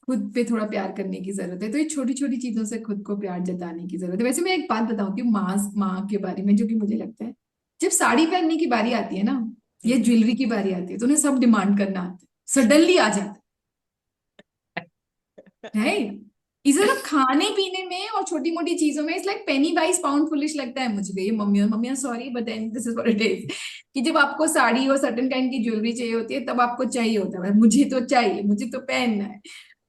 खुद पे थोड़ा प्यार करने की जरूरत है। तो ये छोटी छोटी चीजों से खुद को प्यार जताने की जरूरत है। वैसे मैं एक बात बताऊं कि माँ के बारे में, जो कि मुझे लगता है, जब साड़ी पहनने की बारी आती है ना, या ज्वेलरी की बारी आती है, तो उन्हें सब डिमांड करना आता है, सडनली आ जाता है। इसे तो खाने पीने में और छोटी मोटी चीजों में it's like penny wise pound foolish लगता है मुझे। ये मम्मियां sorry but then this is what it is, कि जब आपको साड़ी और सर्टेन काइंड की ज्वेलरी चाहिए होती है तब आपको चाहिए होता है मुझे तो चाहिए, मुझे तो पहनना है।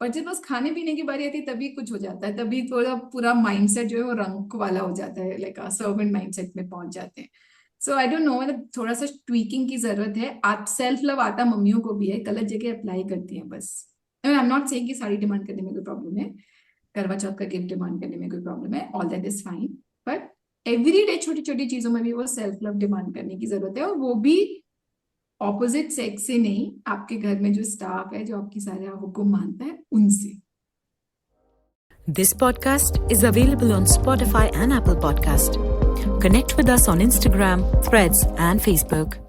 पर जब बस खाने पीने की बारी आती है तभी कुछ हो जाता है, तभी थोड़ा पूरा माइंडसेट जो है वो रंग वाला हो जाता है, लाइक सर्वेंट माइंडसेट में पहुंच जाते हैं। सो आई डोंट नो, मतलब थोड़ा सा ट्वीकिंग की जरूरत है। आप सेल्फ लव आता मम्मियों को भी है, गलत जगह अप्लाई करती है बस। आई एम नॉट सेइंग कि साड़ी डिमांड करने में कोई प्रॉब्लम है, करवा चौथ का गिफ्ट डिमांड करने में कोई प्रॉब्लम है, all that is fine, but every day छोटी छोटी चीजों में भी वो सेल्फ लव डिमांड करने की जरूरत है। और वो भी ऑपोजिट सेक्स से नहीं, आपके घर में जो स्टाफ है, जो आपकी सारा हुक्म मानता है, उनसे। This podcast is available on Spotify and Apple Podcast. Connect with us on Instagram, Threads, and Facebook.